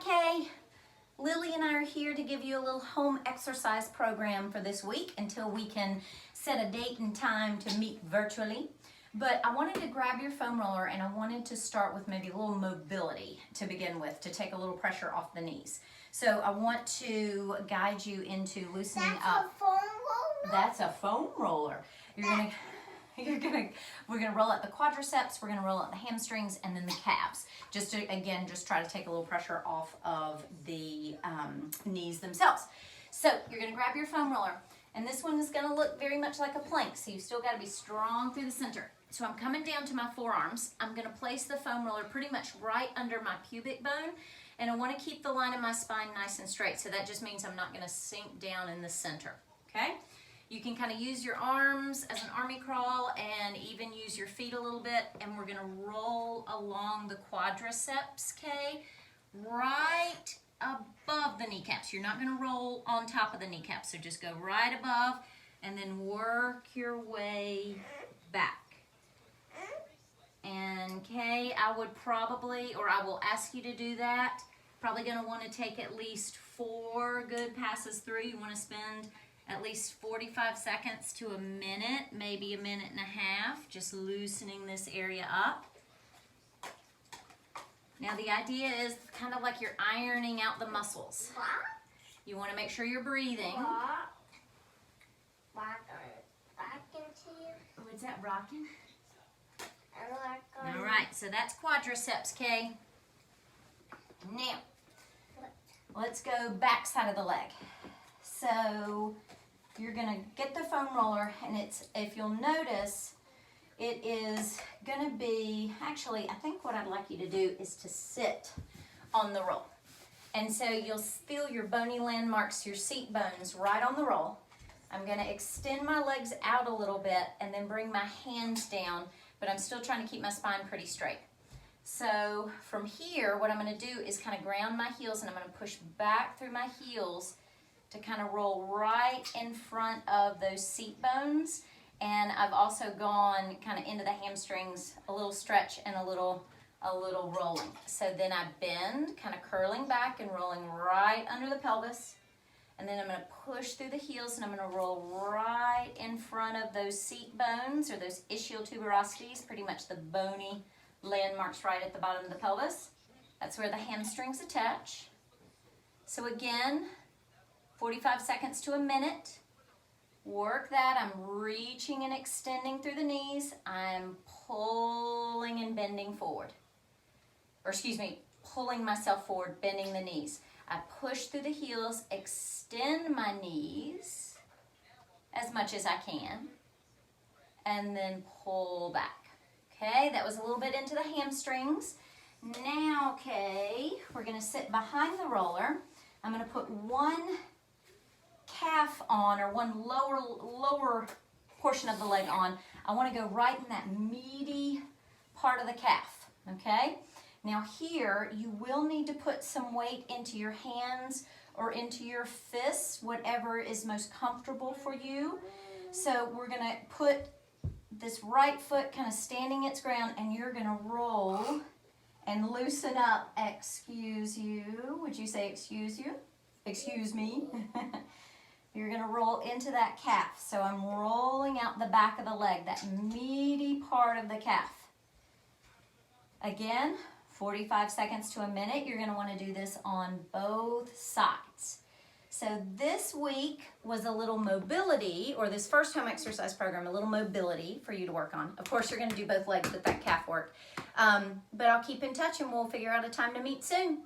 Kay. Lily and I are here to give you a little home exercise program for this week until we can set a date and time to meet virtually. But I wanted to grab your foam roller and I wanted to start with maybe a little mobility to begin with, to take a little pressure off the knees. So I want to guide you into loosening up. That's a foam roller? That's a foam roller. We're gonna roll out the quadriceps, we're gonna roll out the hamstrings, and then the calves. Just to, again, just try to take a little pressure off of the knees themselves. So you're gonna grab your foam roller, and this one is gonna look very much like a plank, so you still gotta be strong through the center. So I'm coming down to my forearms. I'm gonna place the foam roller pretty much right under my pubic bone, and I wanna keep the line of my spine nice and straight, so that just means I'm not gonna sink down in the center, okay? You can kind of use your arms as an army crawl and even use your feet a little bit, and we're gonna roll along the quadriceps, okay? Right above the kneecaps. You're not gonna roll on top of the kneecaps, so just go right above and then work your way back. And okay, I would probably, or I will ask you to do that. Probably gonna wanna take at least 4 good passes through. You wanna spend at least 45 seconds to a minute, maybe a minute and a half, just loosening this area up. Now the idea is kind of like you're ironing out the muscles. What? You want to make sure you're breathing. What? Rocking to you? What's that, rocking? I like All right, so that's quadriceps, Kay. Now, let's go back side of the leg. So you're gonna get the foam roller, and it's, if you'll notice, it is gonna be, actually, I think what I'd like you to do is to sit on the roll. And so you'll feel your bony landmarks, your seat bones right on the roll. I'm gonna extend my legs out a little bit and then bring my hands down, but I'm still trying to keep my spine pretty straight. So from here, what I'm gonna do is kind of ground my heels, and I'm gonna push back through my heels to kind of roll right in front of those seat bones. And I've also gone kind of into the hamstrings, a little stretch and a little rolling. So then I bend, kind of curling back and rolling right under the pelvis. And then I'm gonna push through the heels, and I'm gonna roll right in front of those seat bones, or those ischial tuberosities, pretty much the bony landmarks right at the bottom of the pelvis. That's where the hamstrings attach. So again, 45 seconds to a minute. Work that. I'm reaching and extending through the knees. I'm pulling and bending forward. Or excuse me, pulling myself forward, bending the knees. I push through the heels, extend my knees as much as I can, and then pull back. Okay, that was a little bit into the hamstrings. Now, okay, we're gonna sit behind the roller. I'm gonna put one calf on, or one lower portion of the leg on. I want to go right in that meaty part of the calf, okay? Now here, you will need to put some weight into your hands or into your fists, whatever is most comfortable for you. So we're going to put this right foot kind of standing its ground, and you're going to roll and loosen up. Excuse you. Would you say excuse you? Excuse me. You're gonna roll into that calf. So I'm rolling out the back of the leg, that meaty part of the calf. Again, 45 seconds to a minute. You're gonna wanna do this on both sides. So this week was a little mobility, or this first home exercise program, a little mobility for you to work on. Of course, you're gonna do both legs with that calf work. But I'll keep in touch, and we'll figure out a time to meet soon.